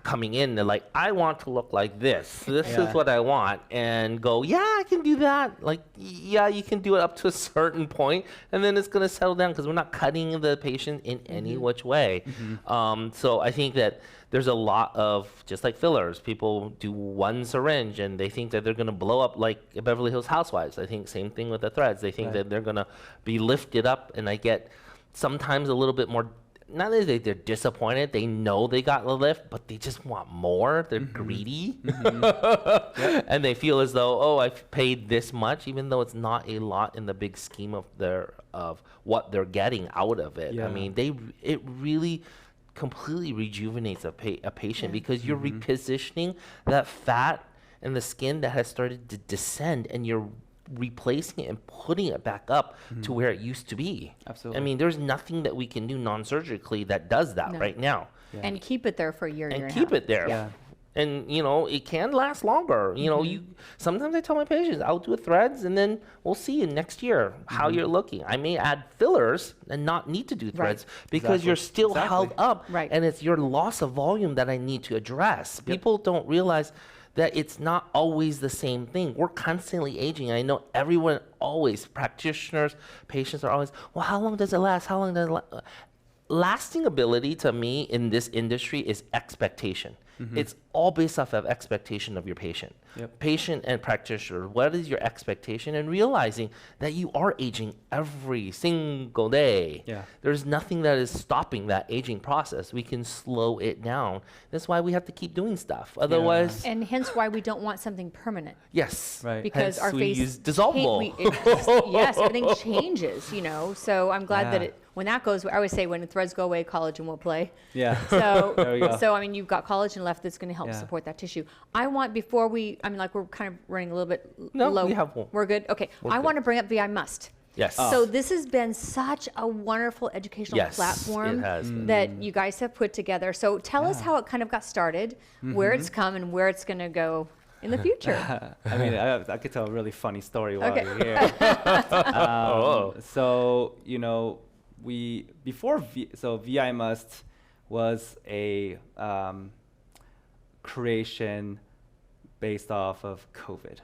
coming in and like, I want to look like this. This Yeah. is what I want, and go, yeah, I can do that. Like, yeah, you can do it up to a certain point, and then it's going to settle down because we're not cutting the patient in any which way. So I think that there's a lot of, just like fillers, people do one syringe and they think that they're going to blow up like Beverly Hills Housewives. I think same thing with the threads. They think Right. that they're going to be lifted up, and I get sometimes a little bit more, not that they're disappointed, they know they got the lift, but they just want more. They're greedy. And they feel as though, oh, I've paid this much, even though it's not a lot in the big scheme of what they're getting out of it. I Yeah. mean, it really completely rejuvenates a patient because you're repositioning that fat in the skin that has started to descend, and you're replacing it and putting it back up to where it used to be. Absolutely. I mean, there's nothing that we can do non-surgically that does that No. right now. Yeah. And keep it there for a year, year And and a keep half. it there. Yeah. And, it can last longer. Sometimes I tell my patients, I'll do threads and then we'll see in next year how you're looking. I may add fillers and not need to do threads because you're still held up. Right. And it's your loss of volume that I need to address. People don't realize that it's not always the same thing. We're constantly aging. I know everyone always, practitioners, patients are always, well, how long does it last? How long does it last? Lasting ability to me in this industry is expectation. It's all based off of expectation of your patient. Patient and practitioner, what is your expectation? And realizing that you are aging every single day. There's nothing that is stopping that aging process. We can slow it down. That's why we have to keep doing stuff. Otherwise, And hence why we don't want something permanent. yes, Right. Because hence our we face use dissolvable. yes, everything changes, so I'm glad that when that goes, I always say when the threads go away, collagen will play. Yeah. So, There we go. so I mean, you've got collagen left that's going to help support that tissue. I want, before we're kind of running a little bit No, low. we have one. We're good? Okay. I good. want to bring up VI Must. Yes. So this has been such a wonderful educational Yes, platform it has been. that you guys have put together. So tell us how it kind of got started, where it's come, and where it's going to go in the future. I mean, I could tell a really funny story while Okay. you're here. Oh. So, VI Must was a creation based off of COVID.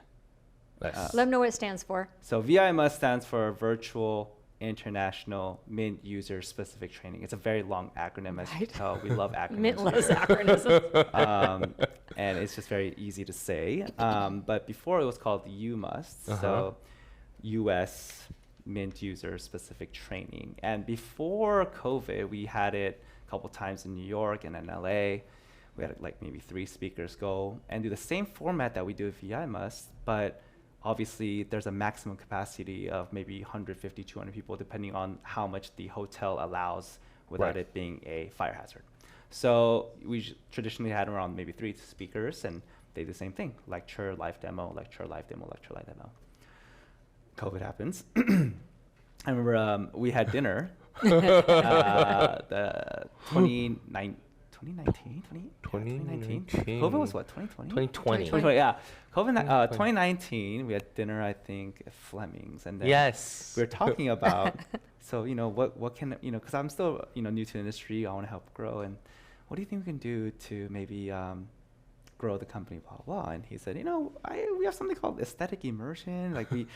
Nice. Let them know what it stands for. So VI Must stands for Virtual International Mint User Specific Training. It's a very long acronym, as you can tell. We love acronyms. Mint here. loves acronyms. And it's just very easy to say. But before it was called U Must, so US Mint User Specific Training. And before COVID, we had it a couple times in New York and in LA. We had like maybe 3 speakers go and do the same format that we do at VI Must, but obviously there's a maximum capacity of maybe 150, 200 people, depending on how much the hotel allows without it being a fire hazard. So we traditionally had around maybe 3 speakers, and they do the same thing: lecture, live demo, lecture, live demo, lecture, live demo. COVID happens. I remember we had dinner. The 2019. 2019? COVID was what, 2020? 2020. 2020, yeah. COVID, 2019, we had dinner, I think, at Fleming's. And then Yes. we were talking about, so, what can, because I'm still, new to the industry. I want to help grow. And what do you think we can do to maybe grow the company, blah, blah. And he said, we have something called aesthetic immersion. Like we're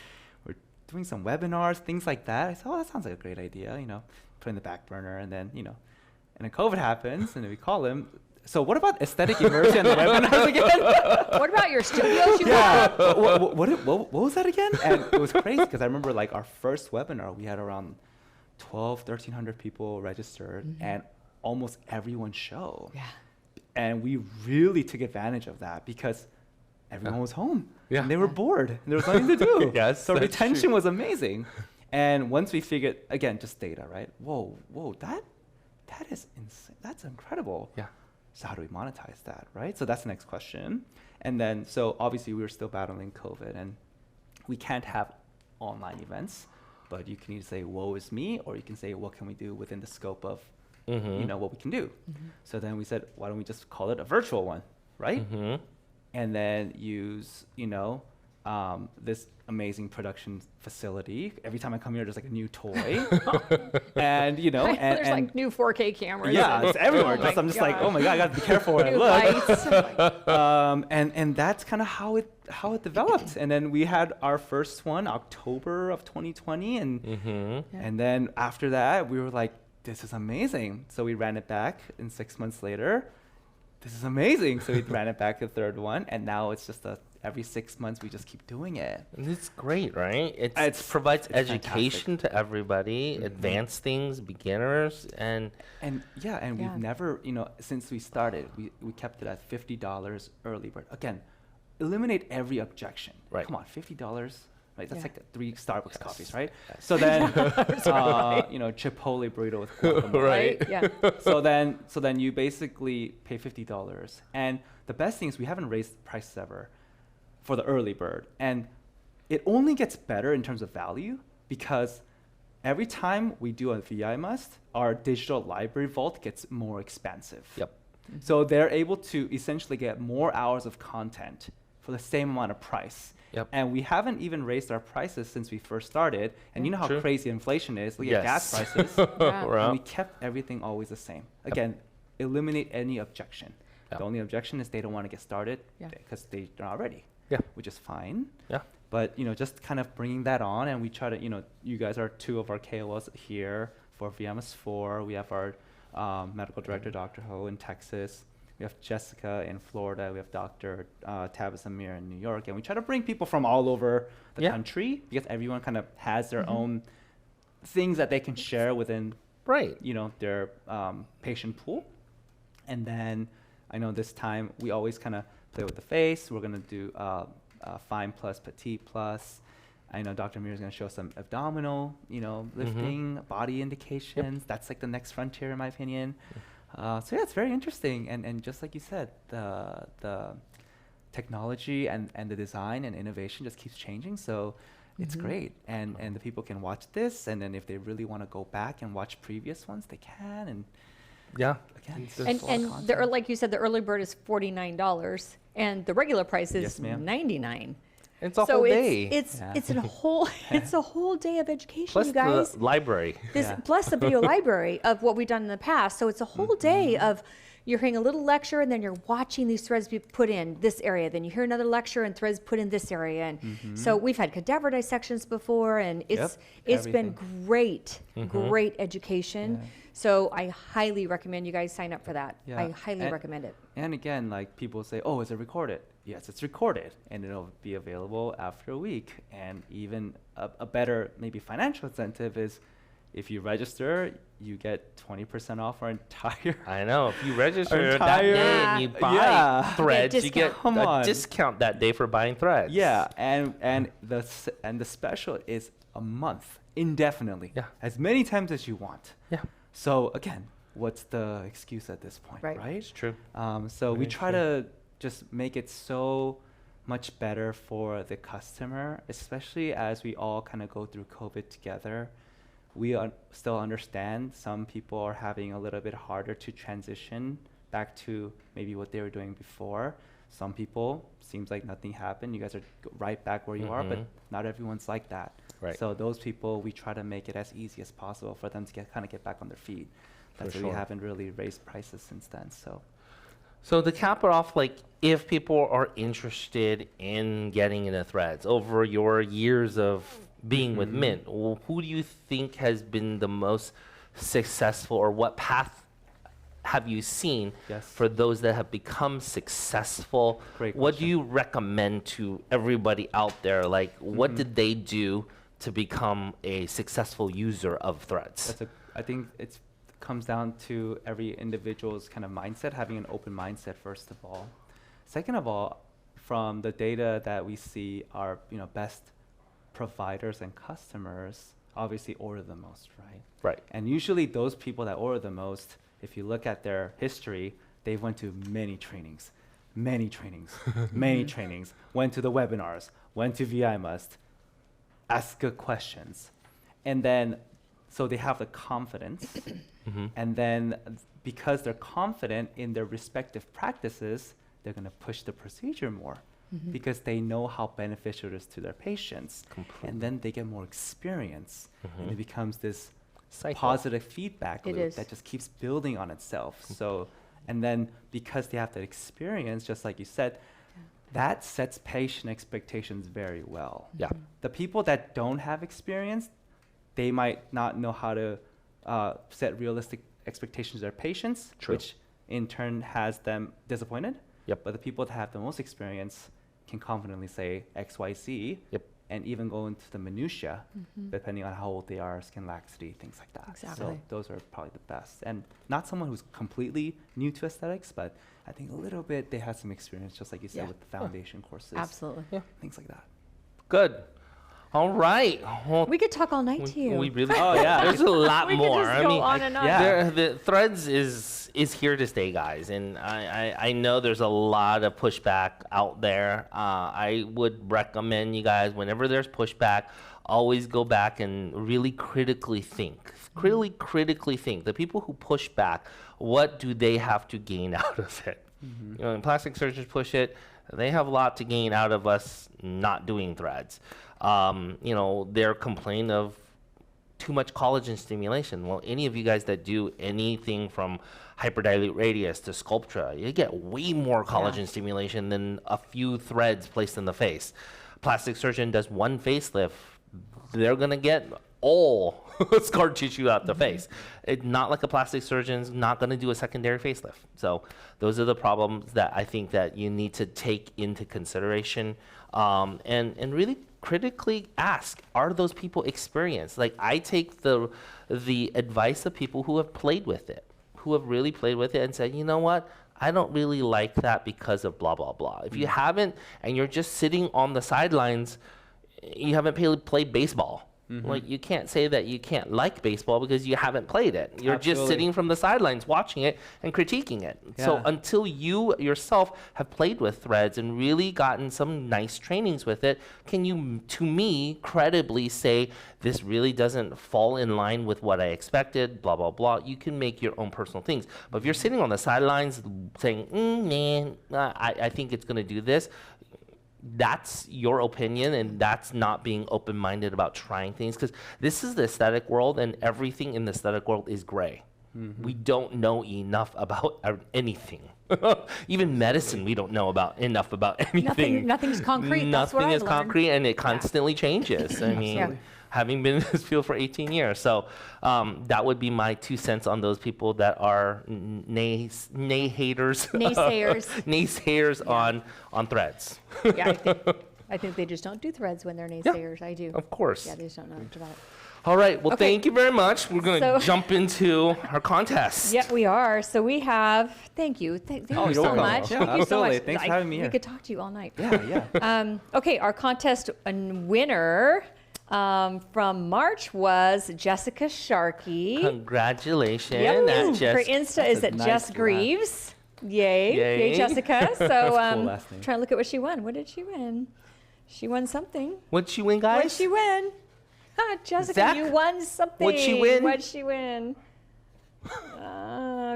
doing some webinars, things like that. I said, that sounds like a great idea, put in the back burner. And then, and then COVID happens, and then we call him. So what about aesthetic immersion and the webinars again? What about your studios you Yeah. have? What was that again? And it was crazy because I remember like our first webinar, we had around 1,300 people registered, and almost everyone showed. Yeah. And we really took advantage of that because everyone was home. Yeah. And they were bored. And there was nothing to do. Yes, So that's retention true. was amazing. And once we figured, again, just data, right? Whoa, that is insane. That's incredible. Yeah. So how do we monetize that, right? So that's the next question. And then, so obviously we were still battling COVID, and we can't have online events, but you can either say, woe is me, or you can say, what can we do within the scope of, what we can do? So then we said, why don't we just call it a virtual one, right? And then use, this amazing production facility. Every time I come here, there's like a new toy. And, There's like new 4K cameras. yeah, it's everywhere. Oh my I'm just like, gosh. oh my God, I got to be careful where I New look. lights. And that's kind of how it developed. And then we had our first one October of 2020, and then after that we were like, this is amazing. So we ran it back, and 6 months later, this is amazing. So we ran it back the third one, and now it's just every 6 months we just keep doing it. And it's great, right? It It's- provides it's education to everybody, advanced things, beginners, and And Yeah. we've never, since we started, we kept it at $50 early bird. Again, eliminate every objection. Right. Come on, $50, right? That's Yeah. like 3 Starbucks Yes. coffees, right? So then, Chipotle burrito with guacamole. Right. Yeah. So then you basically pay $50. And the best thing is we haven't raised prices ever for the early bird. And it only gets better in terms of value because every time we do a VI Must, our digital library vault gets more expansive. Yep. So they're able to essentially get more hours of content for the same amount of price. Yep. And we haven't even raised our prices since we first started. And you know how True. crazy inflation is. Look Yes. at gas prices. Yeah. And we kept everything always the same. Again, eliminate any objection. Yep. The only objection is they don't want to get started Yeah. because they're not ready, Yeah. which is fine. Yeah. But just kind of bringing that on, and we try to, you guys are two of our KOLs here for VMS4. We have our medical director, Dr. Ho, in Texas. We have Jessica in Florida. We have Dr. Tabitha Samir in New York. And we try to bring people from all over the country because everyone kind of has their own things that they can share within Right. their patient pool. And then I know this time we always kind of play with the face. We're going to do fine plus, petite plus. I know Dr. Mir is going to show some abdominal, lifting, body indications. That's like the next frontier, in my opinion. So yeah, it's very interesting. And just like you said, the technology and the design and innovation just keeps changing. So it's great. And the people can watch this. And then if they really want to go back and watch previous ones, they can. And Yeah. again, it's And just a lot of and content. like you said, the early bird is $49, and the regular price is Yes, ma'am. $99. It's a So whole it's day. Yeah. it's a whole it's a whole day of education, Plus you guys. the library. This Yeah. plus the video library of what we've done in the past. So it's a whole day of you're hearing a little lecture and then you're watching these threads be put in this area. Then you hear another lecture and threads put in this area. And so we've had cadaver dissections before, and it's been great, great education. Yeah. So I highly recommend you guys sign up for that. Yeah. I highly And- recommend it. And again, like people say, oh, is it recorded? Yes, it's recorded, and it'll be available after a week. And even a better maybe financial incentive is if you register, you get 20% off our entire. I know. If you register that entire- day and you buy Yeah. threads, you get discount. Come a on. discount that day for buying threads. Yeah, and the special is a month indefinitely. Yeah. As many times as you want. Yeah. So again, what's the excuse at this point, Right. right? It's true. So we Very try true. to just make it so much better for the customer, especially as we all kind of go through COVID together. We still understand some people are having a little bit harder to transition back to maybe what they were doing before. Some people, seems like nothing happened. You guys are right back where you are, but not everyone's like that. Right. So those people, we try to make it as easy as possible for them to get back on their feet. That's why we sure. haven't really raised prices since then. So to cap it off, like if people are interested in getting into threads over your years of being with Mint, who do you think has been the most successful, or what path have you seen Yes. for those that have become successful? Great What do question. you recommend to everybody out there? Like what did they do to become a successful user of threads? I think it comes down to every individual's kind of mindset, having an open mindset, first of all. Second of all, from the data that we see, our best providers and customers obviously order the most, right? Right. And usually those people that order the most, if you look at their history, they went to many trainings, many trainings, went to the webinars, went to VI Must, asked good questions. And then, so they have the confidence. And then because they're confident in their respective practices, they're going to push the procedure more because they know how beneficial it is to their patients. And then they get more experience. And it becomes this Cycle. positive feedback It loop is. that just keeps building on itself. So, and then because they have that experience, just like you said, that sets patient expectations very well. Yeah. The people that don't have experience, they might not know how to set realistic expectations of their patients, True. which in turn has them disappointed. Yep. But the people that have the most experience can confidently say X, Y, Z, Yep. and even go into the minutia, depending on how old they are, skin laxity, things like that. So Exactly. those are probably the best. And not someone who's completely new to aesthetics, but I think a little bit they have some experience, just like you said, Yeah. with the foundation courses, Absolutely. things like that. Good. All right. Well, We could talk all night to you. we really. Oh, yeah. There's a lot We could more. just I go mean, on and on. Yeah. the Threads is here to stay, guys, and I know there's a lot of pushback out there. I would recommend you guys, whenever there's pushback, always go back and really critically think. Really critically think. The people who push back, what do they have to gain out of it? You know, when plastic surgeons push it, they have a lot to gain out of us not doing Threads. You know, their complaint of too much collagen stimulation. Well, any of you guys that do anything from hyperdilute radius to Sculptra, you get way more collagen stimulation than a few threads placed in the face. Plastic surgeon does one facelift, they're gonna get all scar tissue out the face. It's not like a plastic surgeon's not gonna do a secondary facelift. So those are the problems that I think that you need to take into consideration, and really critically ask, are those people experienced? Like, I take the advice of people who have played with it, who have really played with it and said, you know what, I don't really like that because of blah, blah, blah. If you haven't, and you're just sitting on the sidelines, you haven't played baseball. Like, you can't say that you can't like baseball because you haven't played it. You're just Absolutely. sitting from the sidelines watching it and critiquing it. So Yeah. until you yourself have played with Threads and really gotten some nice trainings with it, can you, to me, credibly say, this really doesn't fall in line with what I expected, blah, blah, blah. You can make your own personal things. But if you're sitting on the sidelines saying, man, I think it's going to do this, that's your opinion, and that's not being open-minded about trying things, because this is the aesthetic world, and everything in the aesthetic world is gray. We don't know enough about anything. Even medicine, we don't know enough about anything. Nothing's concrete. That's what Nothing I've is learned. concrete, and it constantly changes. I mean, having been in this field for 18 years. So that would be my 2 cents on those people that are naysayers. Naysayers on Threads. Yeah, I think they just don't do Threads when they're naysayers. I do. Of course. Yeah, they just don't know much about it. All right. Well, Okay. thank you very much. We're going to So- jump into our contest. Yeah, we are. So we have. Thank you. Thank you you're so welcome. much. Yeah, Thank you so absolutely. much. Thanks for having me We here. could talk to you all night. Yeah. Okay, our contest winner from March was Jessica Sharkey. Congratulations. Yep. That's Her just Insta is a at nice Jess last- Greaves. Yay. Yay. Yay, Jessica. So last name. trying to look at what she won. What did she win? She won something. What'd she win, What guys? did she win? Jessica, Zach, you won something. what'd she win? What'd she win?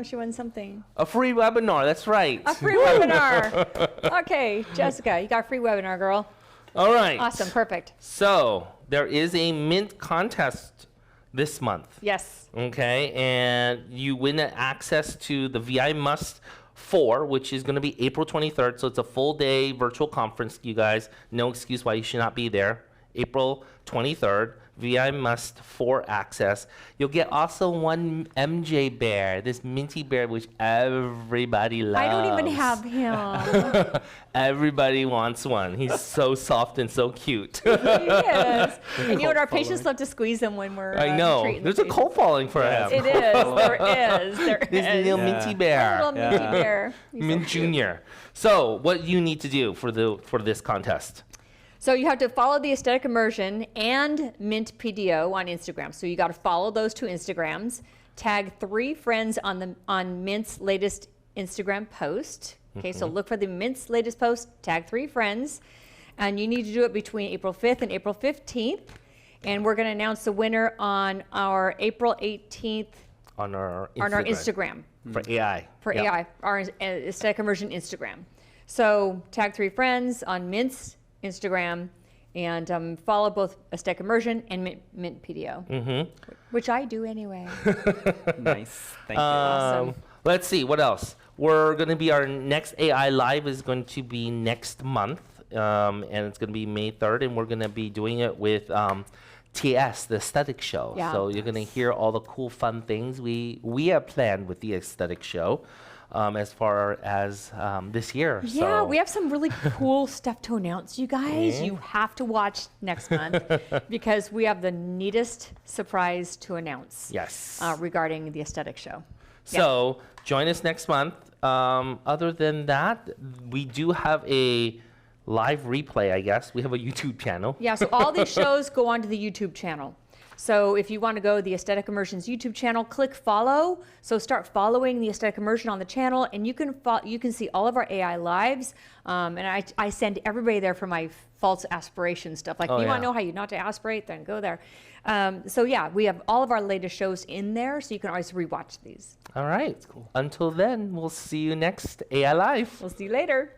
She won something. A free webinar. That's right. A free webinar. Okay, Jessica, you got a free webinar, girl. All right. Awesome, perfect. So there is a mint contest this month. Yes. Okay, and you win access to the VI Must 4, which is going to be April 23rd. So it's a full day virtual conference, you guys. No excuse why you should not be there. April 23rd, VI Must 4 access. You'll get also one MJ bear, this minty bear, which everybody loves. I don't even have him. Everybody wants one. He's so soft and so cute. He is. And you know what? Our patients love to squeeze him when we're I know. treating the There's a patients. cold falling for Yeah. him. It is. There is. There This is. little Yeah. minty bear. Little minty Yeah. bear. He's so Mint cute. Junior. So, what you need to do for this contest? So you have to follow the Aesthetic Immersion and Mint PDO on Instagram. So you got to follow those 2 Instagrams. Tag 3 friends on Mint's latest Instagram post. Okay, so look for the Mint's latest post. Tag 3 friends, and you need to do it between April 5th and April 15th. And we're going to announce the winner on our April 18th On our Instagram. For AI. For Yep. AI, our Aesthetic Immersion Instagram. So tag 3 friends on Mint's Instagram, and follow both Aesthetic Immersion and Mint PDO, which I do anyway. Nice. Thank you. Awesome. Let's see, what else? We're going to be, our next AI Live is going to be next month, and it's going to be May 3rd, and we're going to be doing it with TS, the aesthetic show. Yeah. So you're going to hear all the cool, fun things we have planned with the aesthetic show. As far as this year. Yeah, So we have some really cool stuff to announce, you guys. You have to watch next month because we have the neatest surprise to announce Yes. regarding the aesthetic show. So join us next month. Other than that, we do have a live replay, I guess. We have a YouTube channel. Yeah, so all these shows go onto the YouTube channel. So if you want to go to the Aesthetic Immersion's YouTube channel, click follow. So start following the Aesthetic Immersion on the channel, and you can see all of our AI lives. And I send everybody there for my false aspiration stuff. Like, Oh, you want yeah. to know how you not to aspirate, then go there. So yeah, we have all of our latest shows in there, so you can always rewatch these. All right. Until then, we'll see you next AI Live. We'll see you later.